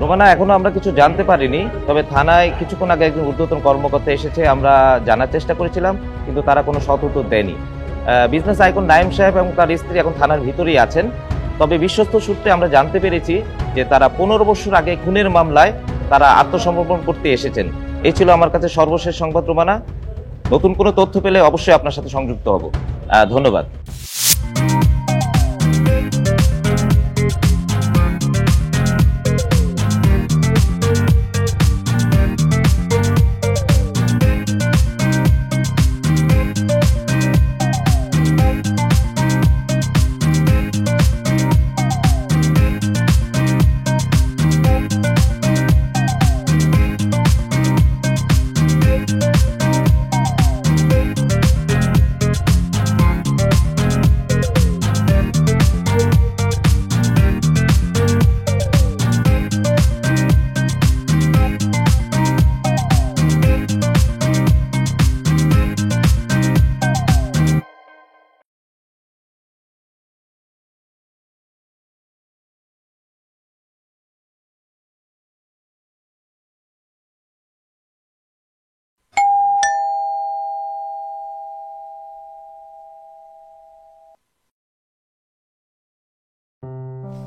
রোমানা, এখনো আমরা কিছু জানতে পারিনি, তবে থানায় কিছুক্ষণ আগে একজন ঊর্ধ্বতন কর্মকর্তা এসেছে, আমরা জানার চেষ্টা করেছিলাম কিন্তু তারা কোনো সৎ উত্তর দেয়নি। বিজনেস আইকন নাইম সাহেব এবং তার স্ত্রী এখন থানার ভিতরেই আছেন। তবে বিশ্বস্ত সূত্রে আমরা জানতে পেরেছি যে তারা 15 বছর আগে খুনের মামলায় তারা আত্মসমর্পণ করতে এসেছেন। এই ছিল আমার কাছে সর্বশেষ সংবাদ রোমানা। নতুন কোনো তথ্য পেলে অবশ্যই আপনার সাথে সংযুক্ত হব। ধন্যবাদ।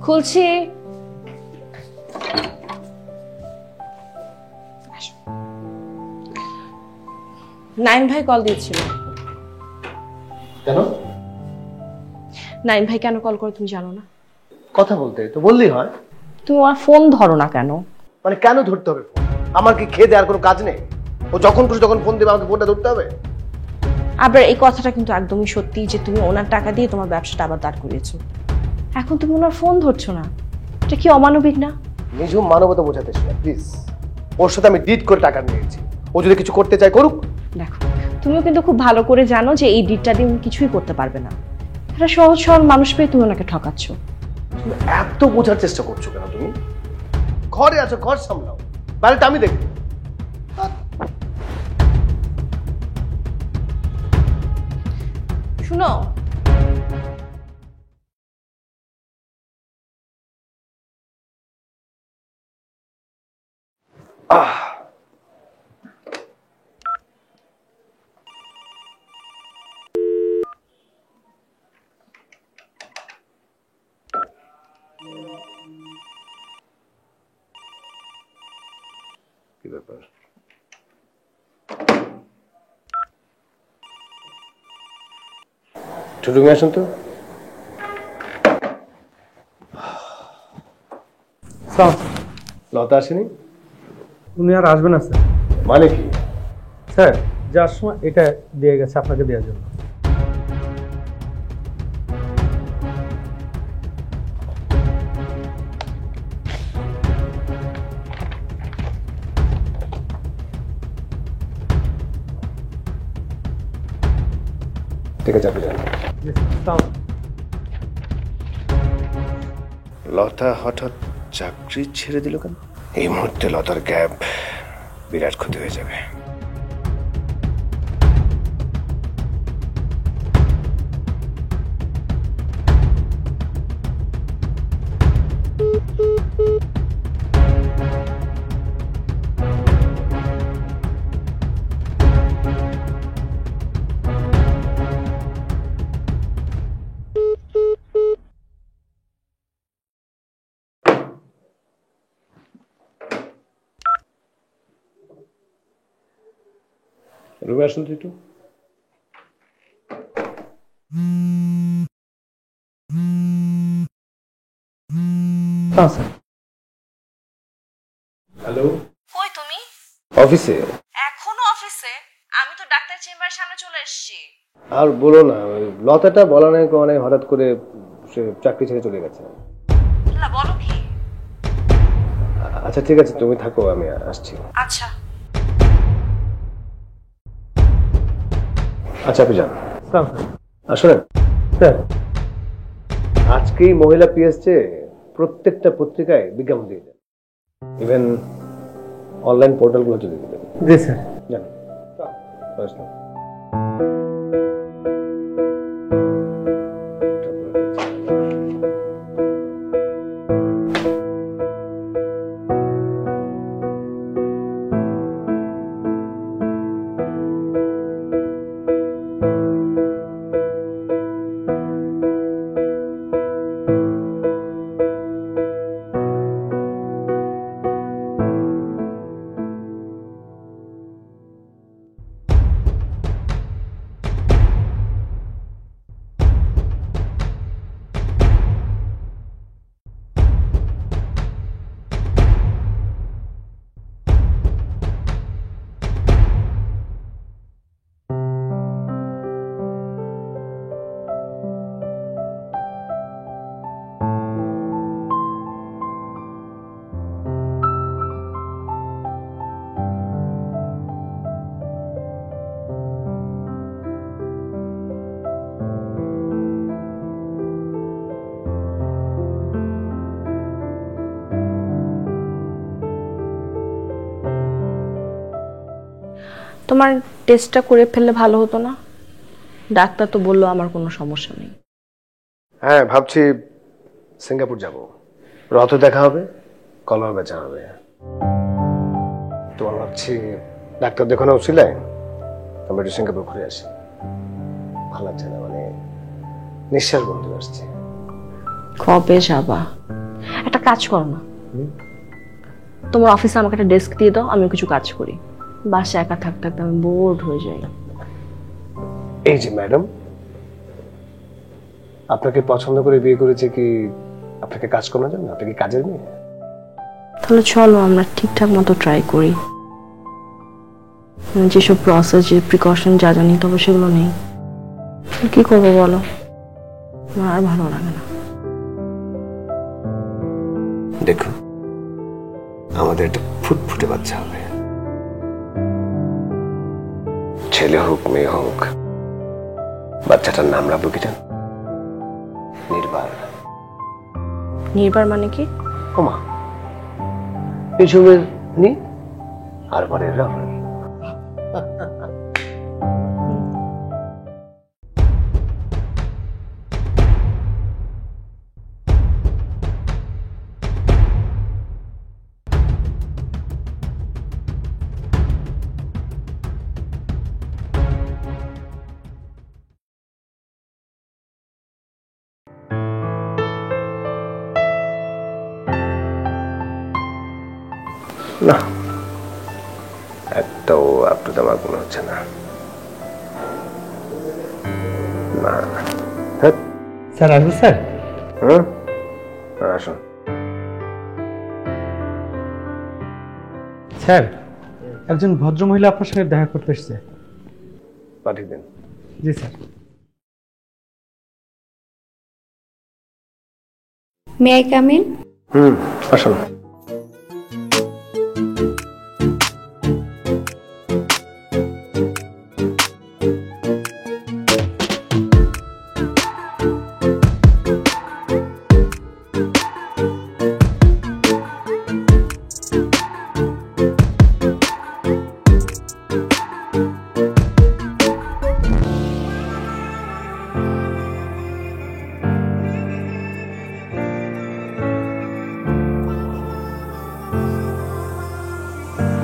খুলছি। নাইম ভাই কল দিয়েছিল। কেন? নাইম ভাই কেন কল করে তুমি জানো না? কথা বলতে তো বললেই হয়। তুমি আমার ফোন ধরো না কেন? মানে কেন ধরতে হবে ফোন? আমার কি খেয়ে দেওয়ার কোনো কাজ নেই? ও যখন খুশি তখন ফোন দেবে, আমাকে ফোনটা ধরতে হবে? আবার এই কথাটা কিন্তু একদমই সত্যি যে তুমি ওনার টাকা দিয়ে তোমার ব্যবসাটা আবার দাঁড় করিয়েছো। এখন তুমি ওনার ফোন ধরছো না, এটা কি অমানবিক না? নিজুম মানবতা বোঝাতে ছিল প্লিজ। ওর সাথে আমি ডিট করে টাকা নিয়েছি, ও যদি কিছু করতে চায় করুক। দেখো, তুমিও কিন্তু খুব ভালো করে জানো যে এই ডিটটা দিয়ে উনি কিছুই করতে পারবে না। একটা সহজ সরল মানুষ পেয়ে তুমি ওনাকে ঠকাচ্ছ। তুমি এত বোঝার চেষ্টা করছো কেন? তুমি ঘরে আছো, ঘর সামলাও, বাইরেটা আমি দেখবো। শুনো, কি ব্যাপার? রুমে আসুন তো। স্যার, লতা আসেনি? উনি আর আসবে না স্যার। মানে কি? স্যার, যার সময় এটা দিয়ে গেছে আপনাকে দেওয়ার জন্য। ঠিক আছে, আপনি যান। লতা হঠাৎ চাকরি ছেড়ে দিল কেন? এই মুহূর্তে লতার গ্যাপ বিরাট ক্ষতি হয়ে যাবে। রুমে আসুন তো একটু। হ্যাঁ স্যার। হ্যালো। কই তুমি? অফিসে। এখনো অফিসে? আমি তো ডাক্তার চেম্বারের সামনে চলে এসেছি। আর বলো না, ওই লতাটা বলা নাই মানে হঠাৎ করে সে চাকরি ছেড়ে চলে গেছে। না, বলো কি? আচ্ছা ঠিক আছে, তুমি থাকো, আমি আসছি। আচ্ছা। আচ্ছা, আপনি যান। স্যার। আসলে স্যার, আজকেই মহিলা পিএসসি প্রত্যেকটা পত্রিকায় বিজ্ঞাপন দিয়ে দেন, ইভেন অনলাইন পোর্টালগুলো চলে দিবেন। জি স্যার। জান। আসলাম। তোমার টেস্টটা করে ফেললে ভালো হতো না? ডাক্তার তো বললো আমার কোনো সমস্যা নেই। হ্যাঁ, ভাবছি সিঙ্গাপুর যাব, রথ দেখা হবে, কলমা বেচা হবে। তোমার ভাবছি ডাক্তার দেখানো উচিলায় আমরা একটু সিঙ্গাপুর ঘুরে আসি। ভালো লাগছে না, মানে নিঃশ্বাস বন্ধ আসছে। কবে যাবা? একটা কাজ করো না, তোমার অফিসে আমাকে একটা ডেস্ক দিয়ে দাও, আমি কিছু কাজ করি। বাসায় একা থাকতে থাকতে আমি বোর্ড হয়ে যাই। এই যে ম্যাডাম, আপনাকে পছন্দ করে বিয়ে করেছে কি আপনাকে কাজ করানোর জন্য? আপনি কি কাজের মেয়ে? তাহলে চলো আমরা ঠিকঠাক মতো ট্রাই করি। যেসব প্রসেস, যে প্রিকশন যা যা নিতে হবে সেগুলো নেই। কি করবো বলো, আমার আর ভালো লাগে না। দেখো, আমাদের একটা ফুটফুটে বাচ্চা হবে, ছেলে হোক মেয়ে হোক। বাচ্চাটার নাম রাখবো কি জান? নির্বাণ। নির্বার মানে কি? ওমা, এসবের নি আর পরের রাবণ। না, একটাও আপটু আমার মনে হচ্ছে না। না, হ্যাঁ স্যার আসবো স্যার? হুম, আসুন। স্যার, একজন ভদ্রমহিলা আপনার সঙ্গে দেখা করতে এসেছে। পাঠিয়ে দিন। জি sir. May I come in? আসুন।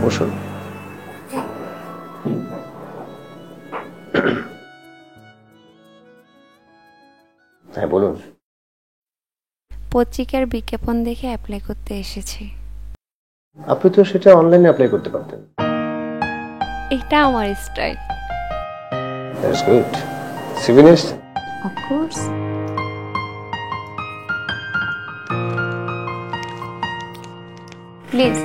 বসুন। হ্যাঁ বলুন। পত্রিকার বিজ্ঞাপন দেখে অ্যাপ্লাই করতে এসেছি। আপনি তো সেটা অনলাইনে অ্যাপ্লাই করতে পারতেন। এটা আমার স্টাইল। That's good. সিভি নিয়েছেন? Of course. প্লিজ।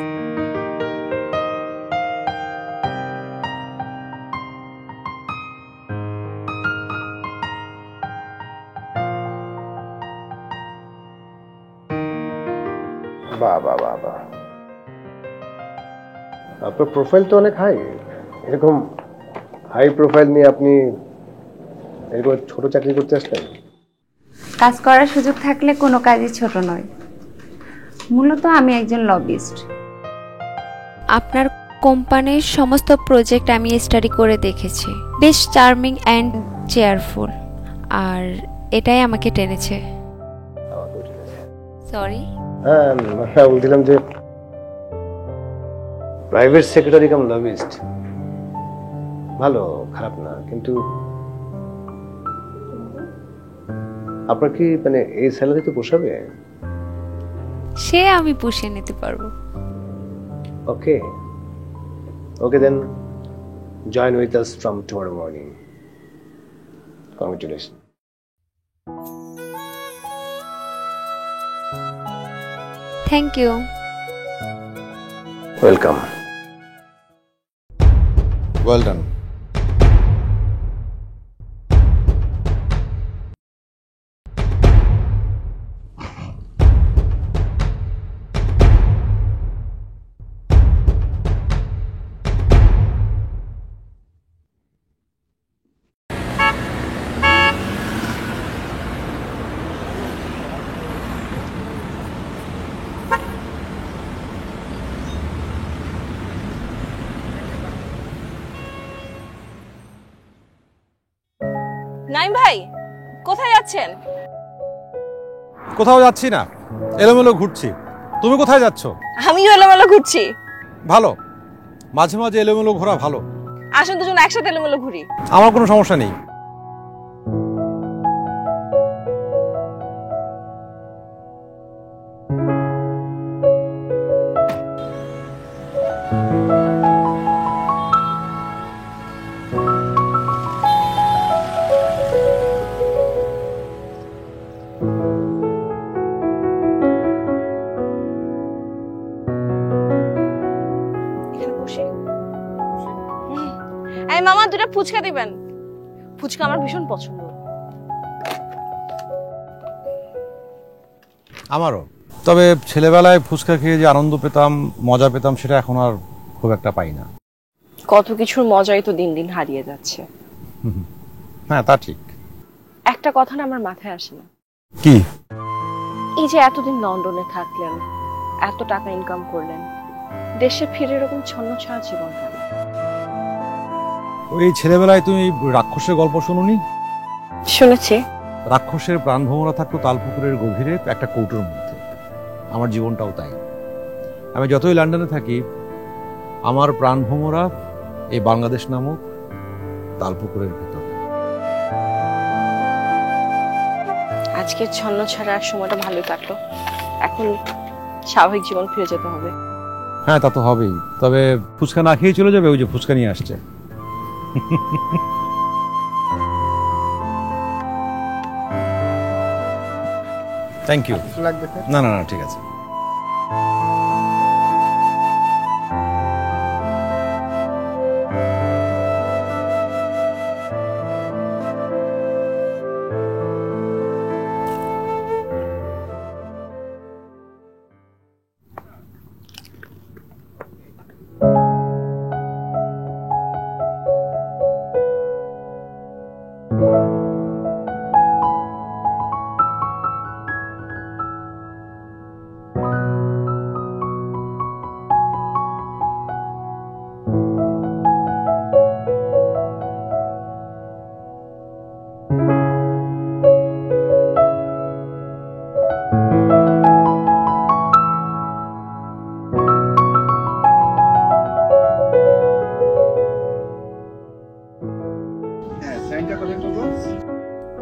বাহ বাহ বাহ বাহ, আপনার প্রোফাইল তো অনেক হাই। এরকম হাই প্রোফাইল নিয়ে আপনি এরকম ছোট চাকরি করতে আসলেন? কাজ করার সুযোগ থাকলে কোনো কাজই ছোট নয়। মূলত আমি একজন লবিস্ট। আপনার কোম্পানির সমস্ত প্রজেক্ট আমি স্টাডি করে দেখেছি। বেশ চার্মিং অ্যান্ড চেয়ারফুল, আর এটাই আমাকে টেনেছে। সরি। হ্যাঁ, বলছিলাম যে প্রাইভেট সেক্রেটারি কাম লবিস্ট ভালো, খারাপ না, কিন্তু আপনার কি মানে এই স্যালারিতে পোষাবে? সে আমি পুষিয়ে নিতে পারবো। Okay okay, then join with us from tomorrow morning. Congratulation. Thank you. Welcome. Well done. Naim ভাই, কোথায় যাচ্ছেন? কোথাও যাচ্ছি না, এলোমেলো ঘুরছি। তুমি কোথায় যাচ্ছ? আমিও এলোমেলো ঘুরছি। ভালো, মাঝে মাঝে এলোমেলো ঘোরা ভালো। আসুন দুজন একসাথে এলোমেলো ঘুরি। আমার কোনো সমস্যা নেই। এখানে বসে। এই মামা, দুটো ফুচকা দিবেন। ফুচকা আমার ভীষণ পছন্দ। আমারও, তবে ছেলেবেলায় ফুচকা খেয়ে যে আনন্দ পেতাম, মজা পেতাম, সেটা এখন আর খুব একটা পাই না। কত কিছুর মজাই তো দিন দিন হারিয়ে যাচ্ছে। হ্যাঁ, তা ঠিক। একটা কথা না আমার মাথায় আসে না। কি? এই যে এতদিন লন্ডনে থাকলেন, এত টাকা ইনকাম করলেন, দেশে ফিরে এরকম ছন্নছাড়া জীবন কেন? ওই ছেলেবেলায় তুমি রাক্ষসের গল্প শুনোনি? শুনেছি। রাক্ষসের প্রাণভোমরা থাকতো তালপুকুরের গভীরে একটা কৌটোর মধ্যে। আমার জীবনটাও তাই। আমি যতই লন্ডনে থাকি, আমার প্রাণভোমরা এই বাংলাদেশ নামক তালপুকুরের ভেতর। আজকের ছন্নছাড়া সময়টা ভালোই কাটলো, এখন স্বাভাবিক জীবন ফিরে যেতে হবে। হ্যাঁ, তা তো হবেই। তবে ফুচকা না খেয়ে চলে যাবে? ওই যে ফুচকা নিয়ে আসছে। Thank you. লাগবে স্যার? না না না, ঠিক আছে।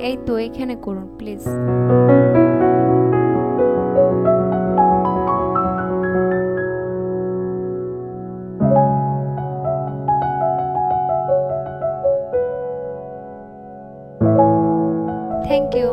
এই তো এখানে করুন প্লিজ। Thank you.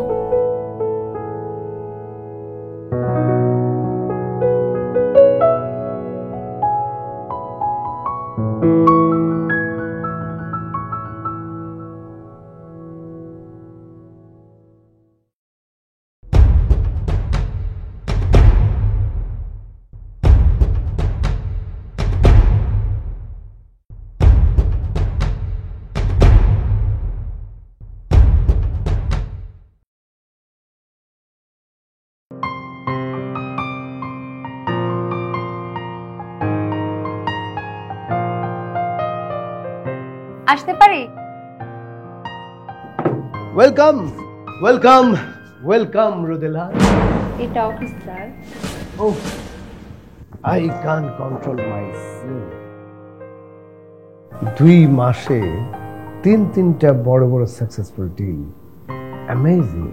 আসতে পারি? Welcome welcome welcome Rudela. এটা অফিস স্যার। ও, I can control myself. 2 মাসে তিনটা বড় বড় সাকসেসফুল ডিল, অ্যামেজিং।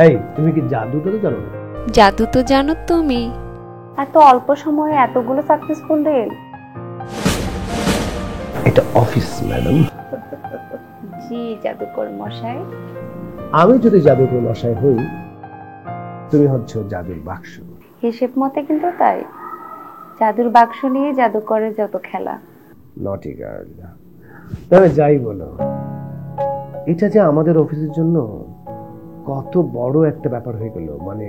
এই, তুমি কি জাদু করে জানো? জাদু তো জানো তুমি। এত অল্প সময়ে এতগুলো সাকসেসফুল ডিল? এটা অফিস ম্যাডাম। জি জাদুকর মশাই। আমি যদি জাদুকর মশাই হই, তুমি হচ্ছ জাদুর বাক্স। হিসেব মতে কিন্তু তাই। জাদুর বাক্স নিয়ে জাদুকরের যত খেলা। নটি গার্ল। তবে যাই বলো, এটা যে আমাদের অফিসের জন্য কত বড় একটা ব্যাপার হয়ে গেল, মানে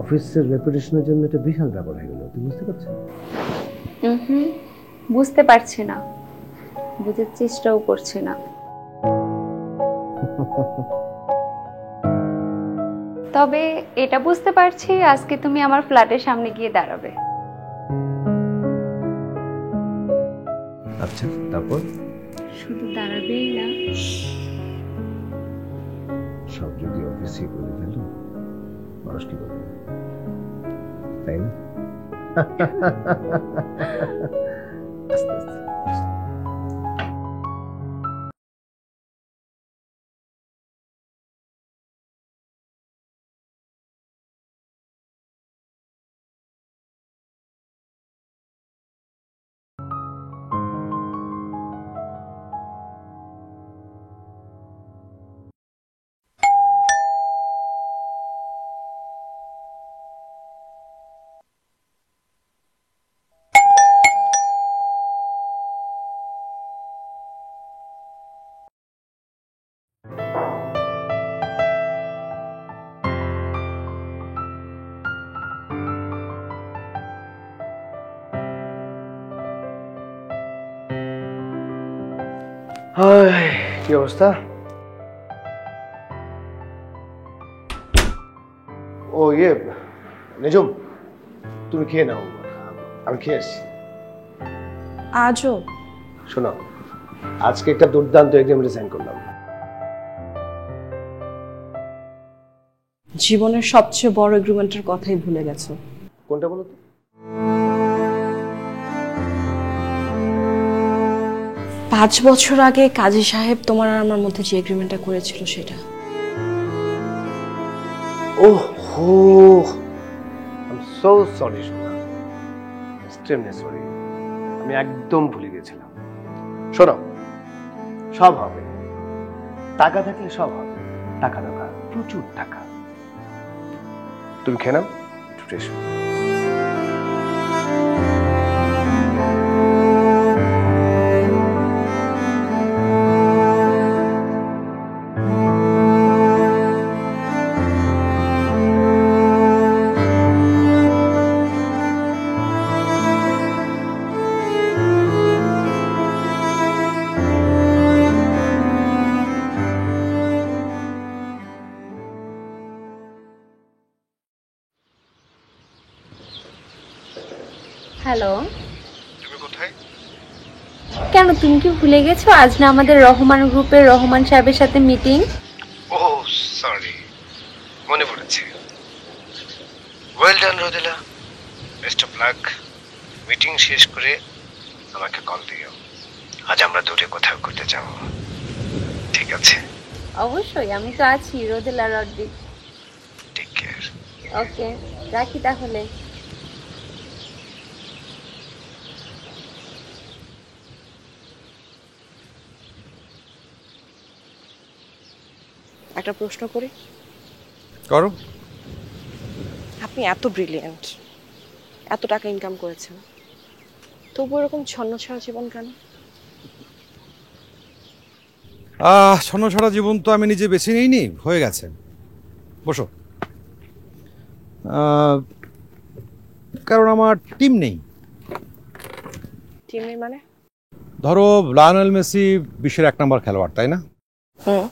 অফিসের রেপুটেশনের জন্য এটা বিশাল ব্যাপার হয়ে গেল। তুমি বুঝতে পারছো? বুঝতে পারছি না, বুঝার চেষ্টাও করছি না। তবে এটা বুঝতে পারছি, আজকে তুমি আমার ফ্ল্যাটের সামনে গিয়ে দাঁড়াবে। আচ্ছা, তারপর? শুধু দাঁড়াবেই না, সব যদি অফিসে করে গেল, মানুষ কি বলবে, তাই না? আস্তে আস্তে। কি অবস্থা? ও নিজুম, তুমি খেয়ে নাও, আমি খেয়ে আসছি। আজও শোনো, আজকে একটা দুর্দান্ত এগ্রিমেন্টে সাইন করলাম। জীবনের সবচেয়ে বড় এগ্রিমেন্টের কথাই ভুলে গেছো। কোনটা বলো তো? 5 বছর আগে কাজী সাহেব তোমার আর আমার মধ্যে যে এগ্রিমেন্টটা করেছিল সেটা। ওহো, আই এম সো সরি সোনা, এক্সট্রিমলি সরি, আমি একদম ভুলে গেছিলাম। শোনো, সব হবে, টাকা থাকলে সব হবে, টাকা দরকার, প্রচুর টাকা। তুমি খেয়ে নাও, একটু এসো। হ্যালো, তুমি কোথায়? কেন তুমি কি ভুলে গেছো আজ না আমাদের রহমান গ্রুপের রহমান সাহেবের সাথে মিটিং? ও সরি, মনে পড়েছে। Well done Rodela, best of luck. Meeting শেষ করে আমাকে কল দিও, আজ আমরা দূরে কোথাও ঘুরতে যাব, ঠিক আছে? অবশ্যই, আমি তো আছি রোদেলা রড্ডি। Take care. ওকে, রাখি তাহলে। একটা প্রশ্ন করি, করো। আপনি এত ব্রিলিয়েন্ট, এত টাকা ইনকাম করেছেন, তবু এরকম ছন্নছাড়া জীবন কেন? ছন্নছাড়া জীবন তো আমি নিজে বেছে নিইনি, হয়ে গেছে। বসো। কারণ আমার টিম নেই। টিম নেই মানে? ধরো লায়নেল মেসি বিশ্বের 1 নম্বর খেলোয়াড়, তাই না? হুম।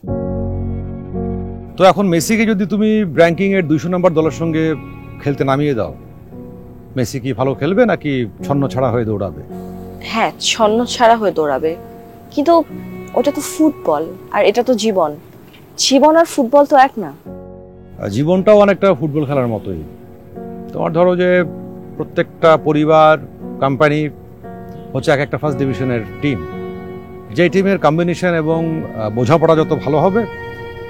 তো এখন মেসিকে যদি তুমি র্যাঙ্কিং এর 200 নম্বর দলের সঙ্গে খেলতে নামিয়ে দাও, মেসি কি ভালো খেলবে নাকি ছন্নছাড়া হয়ে দৌড়াবে? হ্যাঁ, ছন্নছাড়া হয়ে দৌড়াবে, কিন্তু ওটা তো ফুটবল আর এটা তো জীবন। জীবন আর ফুটবল তো এক না। জীবনটাও অনেকটা ফুটবল খেলার মতোই। তোমার ধরো যে প্রত্যেকটা পরিবার, কোম্পানি হচ্ছে এক একটা ফার্স্ট ডিভিশনের টিম। যে টিমের কম্বিনেশন এবং বোঝাপড়া যত ভালো হবে,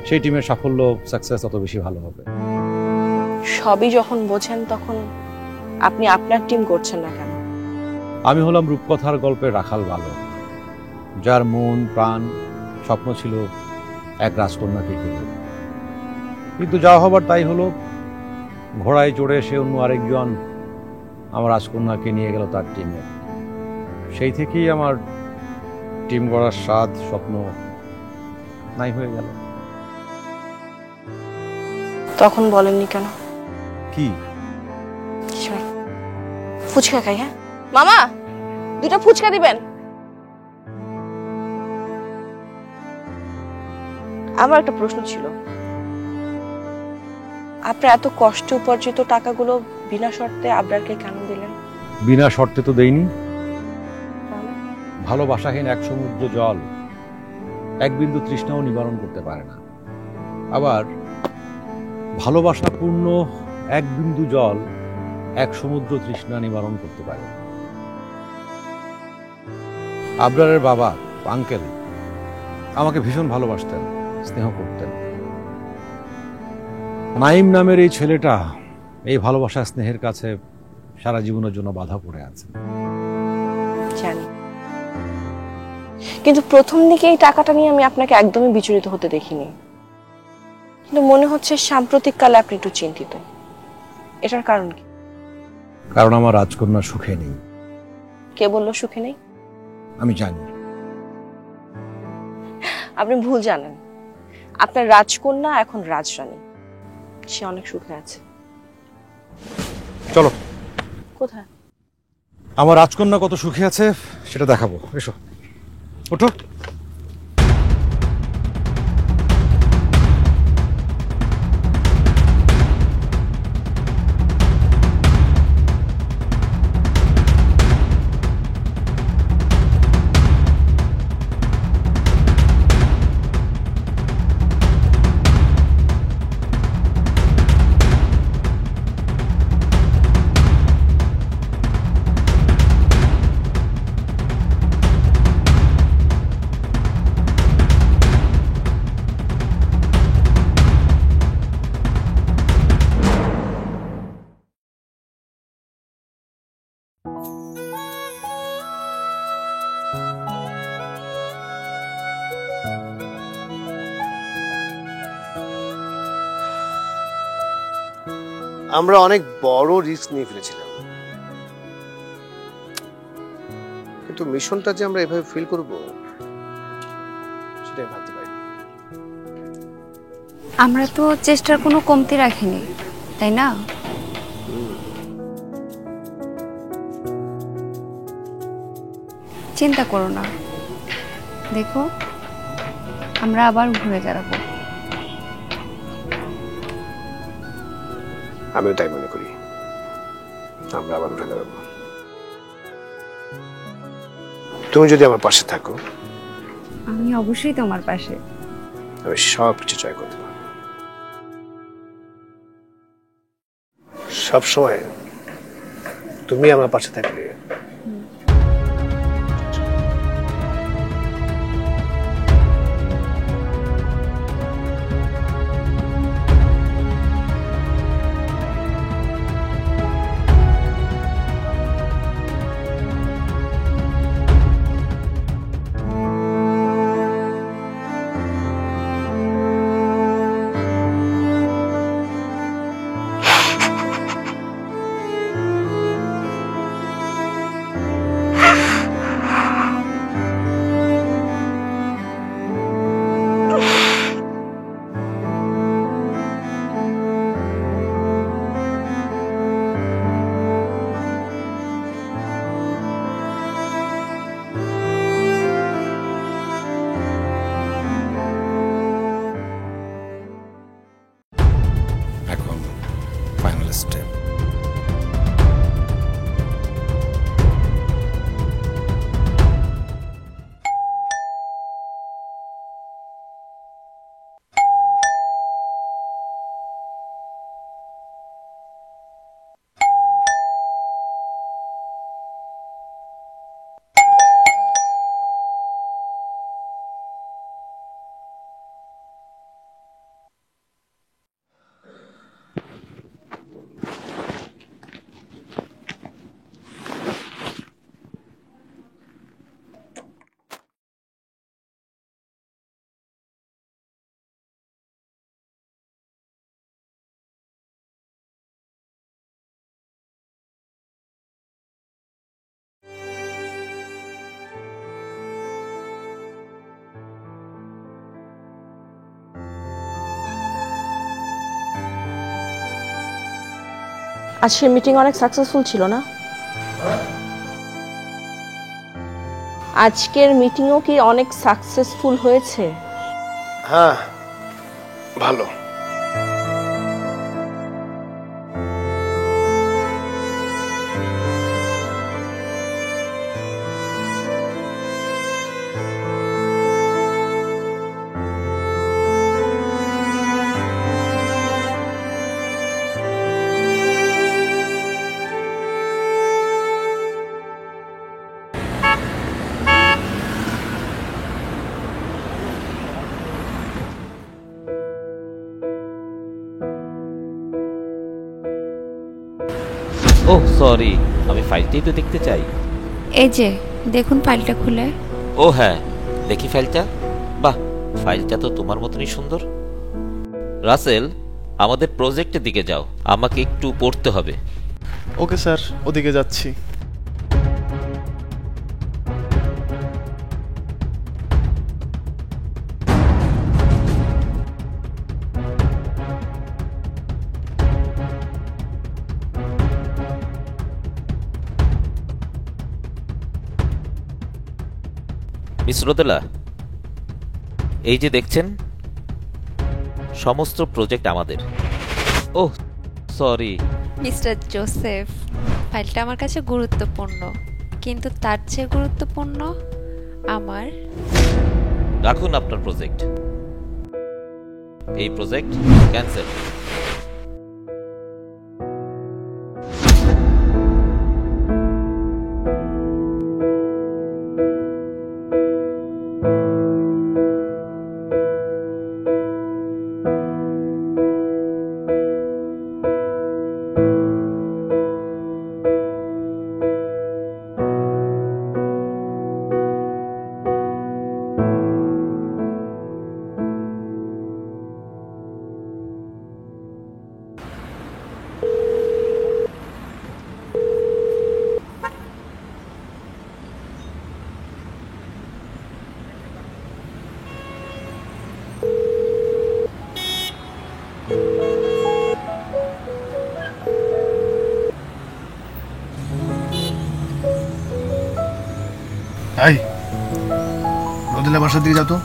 সেই টিমের সাফল্য, সাকসেস তত বেশি ভালো হবে। সবই যখন বোঝেন তখন আপনি আপনার টিম করছেন না কেন? আমি হলাম রূপকথার গল্পের রাখাল বালক, যার মন প্রাণ স্বপ্ন ছিল এক রাজকন্যাকে ঘিরে। কিন্তু যা হবার তাই হলো, ঘোড়ায় চড়ে সে অন্য আরেকজন আমার রাজকন্যাকে নিয়ে গেল তার টিমে। সেই থেকেই আমার টিম গড়ার স্বাদ, স্বপ্ন নাই হয়ে গেল। তখন বলেননি কেন? কি? কিছু না। ফুচকা খাই। হ্যাঁ মামা, 2টা ফুচকা দিবেন। আমার একটা প্রশ্ন ছিল, আপনার এত কষ্ট উপার্জিত টাকাগুলো বিনা শর্তে আবরারকে কেন দিলেন? বিনা শর্তে তো দেইনি। ভালোবাসাহীন এক সমুদ্র জল এক বিন্দু তৃষ্ণাও নিবারণ করতে পারে না। আবার ভালোবাসাপূর্ণ এক বিন্দু জল এক সমুদ্র তৃষ্ণা নিবারণ করতে পারে। আবরারের বাবা আঙ্কেল আমাকে ভীষণ ভালোবাসতেন, স্নেহ করতেন। নাইম নামের এই ছেলেটা এই ভালোবাসা স্নেহের কাছে সারা জীবনের জন্য বাধা পড়ে আছে। জানি, কিন্তু প্রথম দিকে এই টাকাটা নিয়ে আমি আপনাকে একদমই বিচলিত হতে দেখিনি, কিন্তু মনে হচ্ছে সাম্প্রতিক কালে আপনি একটু চিন্তিত। এটার কারণ কি? কারণ আমার রাজকন্যা সুখে নেই। কে বললো সুখে নেই? আমি জানি। আপনি ভুল জানেন। আপনার রাজকন্যা এখন রাজরানী, সে অনেক সুখে আছে। চলো, কোথায়? আমার রাজকন্যা কত সুখে আছে সেটা দেখাবো। এসো, ওঠো। আমরা অনেক বড় রিস্ক নিয়ে ফেলেছিলাম, কিন্তু মিশনটা যে আমরা এভাবে ফিল করব সেটাই ভাবতে পারিনি। আমরা তো চেষ্টার কোনো কমতি রাখিনি, তাই না? চিন্তা করো না, দেখো আমরা আবার ঘুরে দাঁড়াবো। আমিও তাই মনে করি, আমরা আবার উঠে দাঁড়াবো। তুমি যদি আমার পাশে থাকো, আমি অবশ্যই তোমার পাশে। আমি সব কিছু জয় করতে পারবো। সব সময় তুমি আমার পাশে থাকলে এখন ফাইনাল স্টেপ। আজকের মিটিং অনেক সাকসেসফুল ছিল না? আজকের মিটিংও কি অনেক সাকসেসফুল হয়েছে? হ্যাঁ, ভালো। ওহ সরি, আমি ফাইলটাই তো দেখতে চাই। এই যে দেখুন ফাইলটা খুলে। ও হ্যাঁ, দেখি ফাইলটা। বাহ, ফাইলটা তো তোমার মতনই সুন্দর। রাসেল, আমাদের প্রজেক্টের দিকে যাও, আমাকে একটু পড়তে হবে। ওকে স্যার, ওদিকে যাচ্ছি। মিস রোদেলা, এই যে দেখছেন, সমস্ত প্রজেক্ট আমাদের। Oh sorry. মিস্টার জোসেফ, ফাইলটা আমার কাছে গুরুত্বপূর্ণ, কিন্তু তার চেয়ে গুরুত্বপূর্ণ আমার। রাখুন আপনার প্রজেক্ট, এই প্রজেক্ট ক্যান্সেল। এই রোদেলা বাসার দিকে যাও তো।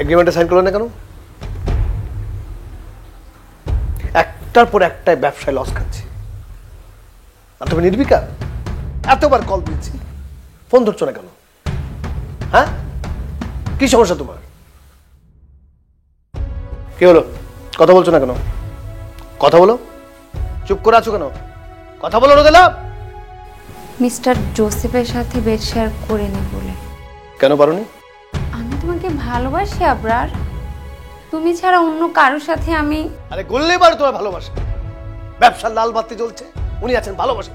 এগ্রিমেন্টে সাইন করলো না কেন? একটার পর একটাই ব্যবসায় লস খাচ্ছে, আর তুমি নির্বিকার। এতবার কল দিয়েছি, ফোন ধরছো না কেন? হ্যাঁ, কি সমস্যা তোমার? কি হলো, কথা বলছো না কেন? কথা বলো, চুপ করে আছো কেন? কথা বলো রোদেলা। মিস্টার জোসেফের সাথে বেড শেয়ার করিনি বলে। কেন পারোনি? আমি তোমাকে ভালোবাসি আবরার, তুমি ছাড়া অন্য কারোর সাথে আমি। আরে গল্লে বাড়ি তোমার ভালোবাসা, ব্যবসার লাল বাতি জ্বলছে, উনি আছেন ভালোবাসা।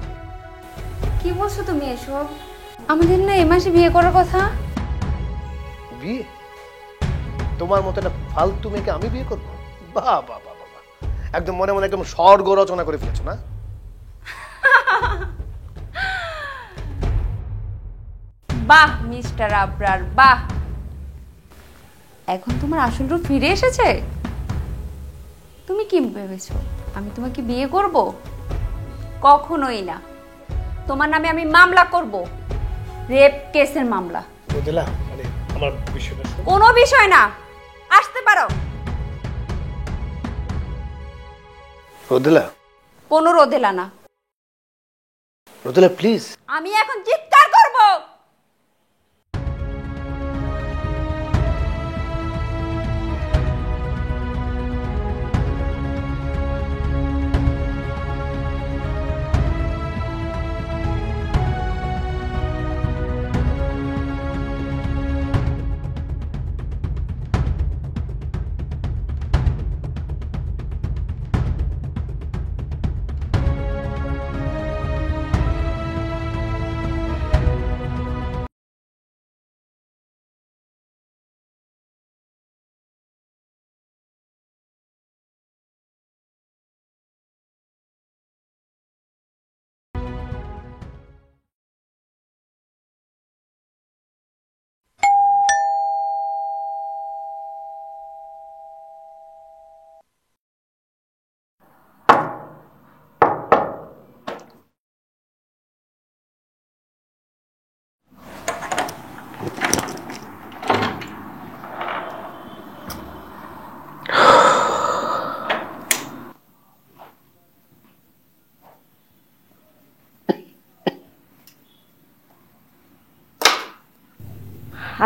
কি বলছো তুমি এসব? আমাদের না এই মাসে বিয়ে করার কথা। বিয়ে? তোমার মতো একটা ফালতু মেয়েকে আমি বিয়ে করবো? বাহ বাহ বাহ বাহ, একদম মনে মনে একদম স্বর্গ রচনা করে ফেলেছো না? বাহ মিস্টার আবরার বাহ, এখন তোমার আসল রূপ ফিরে এসেছে। তুমি কি ভেবেছো আমি তোমাকে বিয়ে করব? কখনোই না। তোমার নামে আমি মামলা করব, রেপ কেসের মামলা। রোদেলা, মানে আমার বিষয়টা শোনো। কোনো বিষয় না, আসতে পারো। রোদেলা, কোনো রোদেলা না। রোদেলা প্লিজ। আমি এখন চিৎকার করব।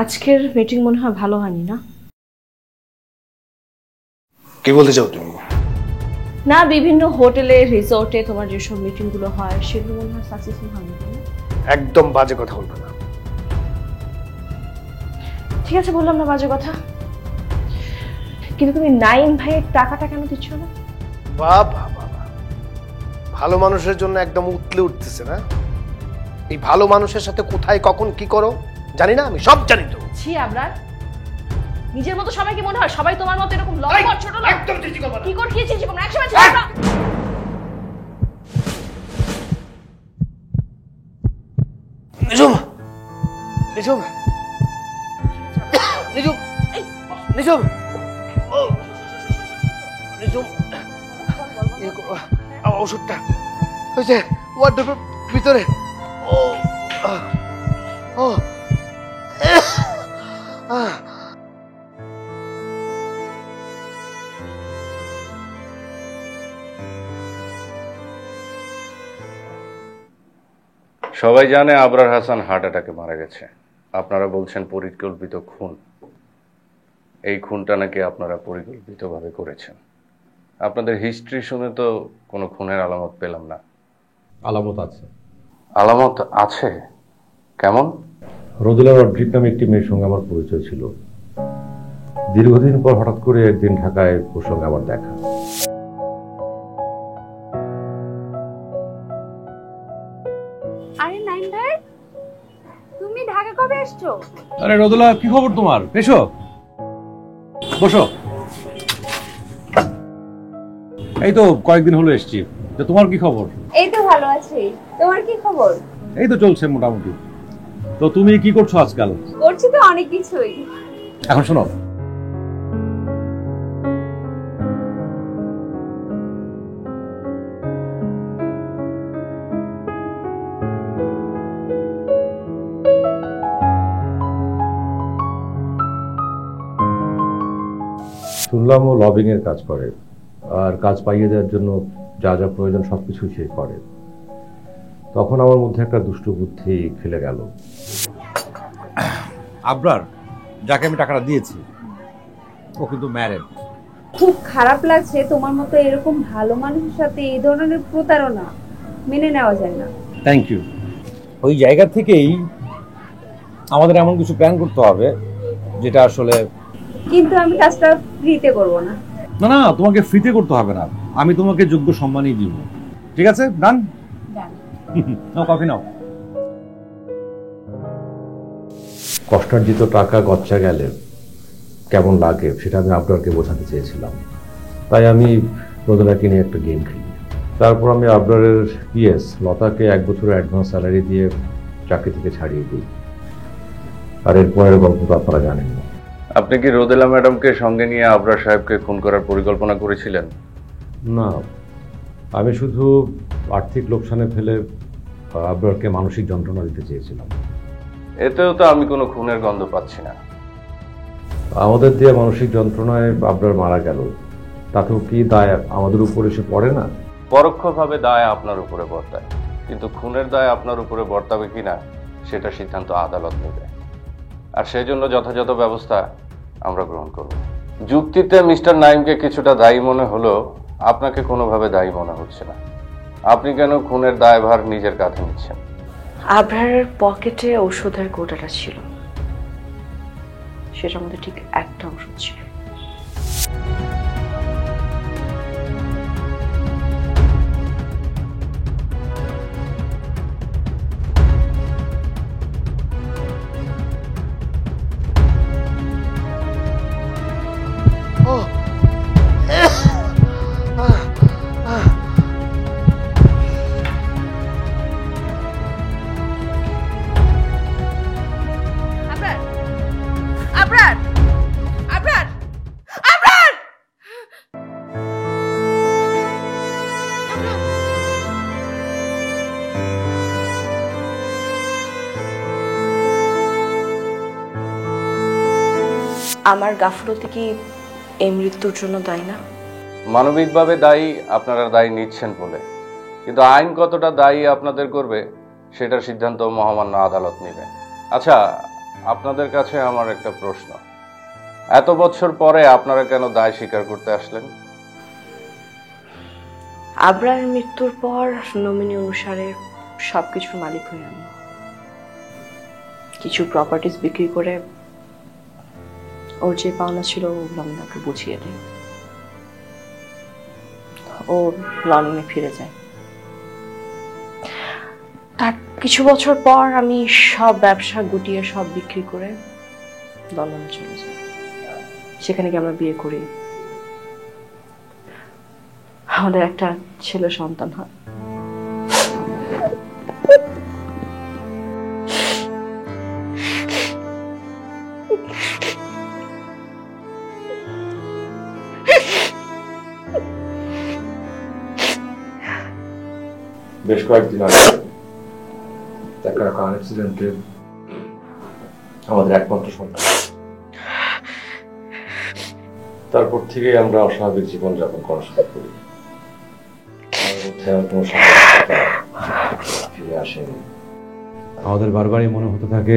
আজকের মিটিং মনে হয় ভালো হয়নি না? কি বলতে চাও তুমি? না, বিভিন্ন হোটেলে রিসোর্টে তোমার যেসব মিটিং গুলো হয় সেগুলো মনে হয় সাকসেসফুল হয় না, তাই না? একদম বাজে কথা বলবে না। ঠিক আছে, বললাম না বাজে কথা, কিন্তু তুমি নাইম ভাইয়ের টাকাটা কেন দিচ্ছ না? বাবা বাবা, ভালো মানুষের জন্য একদম উতলে উঠতেছে না? এই ভালো মানুষের সাথে কোথায় কখন কি করো জানি না, আমি সব জানি তো। ছি আবরার, নিজের মতো সবাইকে মনে হয় সবাই তোমার মতো এরকম লম্পট ছোট লোক। একদম চিঠি করবে না। কি করে খেয়েছি তোমরা একসময় ছিল না? নিজুম, নিজুম, নিজুম, নিজুম, ও নিজুম, আমার ওষুধটা হয়েছে ওয়ার্ডরোবের ভিতরে। ও ও সবাই জানে আবরার হাসান হার্ট অ্যাটাকে মারা গেছে। আপনারা বলছেন পরিকল্পিত খুন। এই খুনটা নাকি আপনারা পরিকল্পিতভাবে করেছেন। আপনাদের হিস্ট্রি শুনে তো কোনো খুনের আলামত পেলাম না। আলামত আছে। আলামত আছে? কেমন? রোদেলা রড্রিক নামে একটি মেয়ের সঙ্গে আমার পরিচয় ছিল। দীর্ঘদিন পর হঠাৎ করে একদিন ঢাকায় ওর সঙ্গে আমার দেখা। আরে নাইম ভাই, তুমি ঢাকা কবে আসছো? আরে রোদেলা, কি খবর তোমার? এসো, বসো। এই তো কয়েকদিন হলো এসছি। তো তোমার কি খবর? এই তো ভালো আছি, তোমার কি খবর? এই তো চলছে মোটামুটি। তো তুমি কি করছো আজকাল? করছি তো অনেক কিছুই। এখন শোনো, শুনলাম ও লবিং এর কাজ করে, আর কাজ পাইয়ে দেওয়ার জন্য যা যা প্রয়োজন সবকিছু সে করে। তখন আমার মধ্যে একটা দুষ্ট বুদ্ধি খেলে গেল। আবরার, যাকে আমি টাকাটা দিয়েছি, ও কিন্তু ম্যারেড। খুব খারাপ লাগছে, তোমার মতো এরকম ভালো মানুষের সাথে এই ধরনের প্রতারণা মেনে নেওয়া যায় না। Thank you. ওই জায়গা থেকেই আমাদের এমন কিছু প্ল্যান করতে হবে যেটা আসলে। কিন্তু আমি কাজটা ফ্রিতে করব না। না না, তোমাকে ফ্রিতে করতে হবে না, আমি তোমাকে যোগ্য সম্মানই দিব। ঠিক আছে, ডান? নাও কফি নাও। কষ্টার্জিত টাকা গচ্ছা গেলে কেমন লাগে সেটা আমি আবরারকে বোঝাতে চেয়েছিলাম। তাই আমি রোদেলাকে নিয়ে একটা গেম খেলি। তারপর আমি আবরারের পিএস লতাকে 1 বছরের অ্যাডভান্স স্যালারি দিয়ে চাকরি থেকে ছাড়িয়ে দিই। আর এরপরের গল্প তো আপনারা জানেন না। আপনি কি রোদেলা ম্যাডামকে সঙ্গে নিয়ে আবরার সাহেবকে খুন করার পরিকল্পনা করেছিলেন? না, আমি শুধু আর্থিক লোকসানে ফেলে আবরারকে মানসিক যন্ত্রণা দিতে চেয়েছিলাম। এতেও তো আমি কোনো খুনের গন্ধ পাচ্ছি না। আমাদের দিয়ে মানসিক যন্ত্রণায় আবরার মারা গেল, তাতেও কি দায় আমাদের উপর এসে পড়ে না? পরোক্ষভাবে দায় আপনার উপরে বর্তায়, কিন্তু খুনের দায় আপনার উপরে বর্তাবে কিনা সেটা সিদ্ধান্ত আদালত নেবে। আর সেই জন্য যথাযথ ব্যবস্থা আমরা গ্রহণ করব। যুক্তিতে মিস্টার নাইমকে কিছুটা দায়ী মনে হলেও আপনাকে কোনোভাবে দায়ী মনে হচ্ছে না। আপনি কেন খুনের দায়ভার নিজের কাঁধে নিচ্ছেন? আবরারের পকেটে ঔষধের কোটাটা ছিল, সেটার মধ্যে ঠিক একটা ওষুধ ছিল। আবরার, আবরার, আবরার! আমার গাফলতি কি এই মৃত্যুর জন্য দায়ী না? মানবিকভাবে দায়ী আপনারা দায়ী নিচ্ছেন বলে, কিন্তু আইন কতটা দায়ী আপনাদের করবে সেটার সিদ্ধান্ত মহামান্য আদালত নেবে। আচ্ছা, আপনাদের কাছে আমার একটা প্রশ্ন, এত বছর পরে আপনারা কেন দায় স্বীকার করতে আসলেন? আবরারের মৃত্যুর পর নমিনি অনুসারে সবকিছুর মালিক হয়ে আমি। কিছু প্রপার্টিজ বিক্রি করে ওর যে পাওনা ছিল ওগুলো আমি তাকে বুঝিয়ে দিই। ও লন্ডনে ফিরে যায়। তার কিছু বছর পর আমি সব ব্যবসা গুটিয়ে সব বিক্রি করে লন্ডনে চলে যাই। সেখানে গিয়ে আমরা বিয়ে করি, আমাদের একটা ছেলে সন্তান হয়। বেশ কয়েকদিন আগে একটা কার অ্যাক্সিডেন্টে আমাদের একমাত্র সন্তান। তারপর থেকে আমরা অস্বাভাবিক জীবনযাপন করা শুরু করি। আমার মধ্যে আর কোনো স্বাভাবিকতা ফিরে আসেনি। আমাদের বারবারই মনে হতে থাকে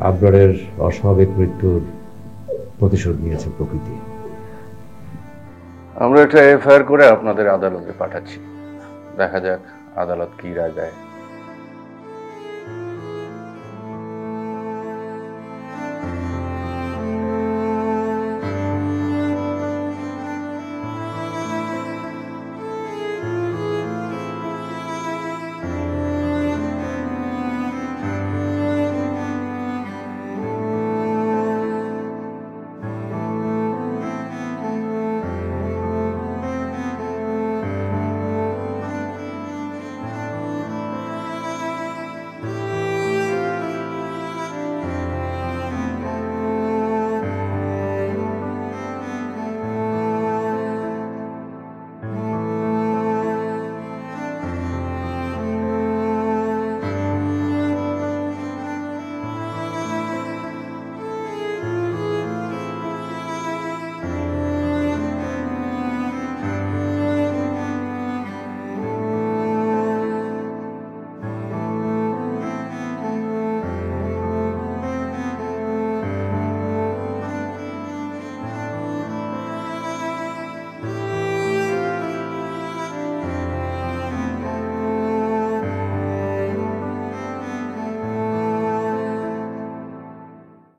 আবরারের অস্বাভাবিক মৃত্যুর প্রতিশোধ নিয়েছে প্রকৃতি। আমরা একটা এফআইআর করে আপনাদের আদালতে পাঠাচ্ছি, দেখা যাক আদালত কি রায় দেয়।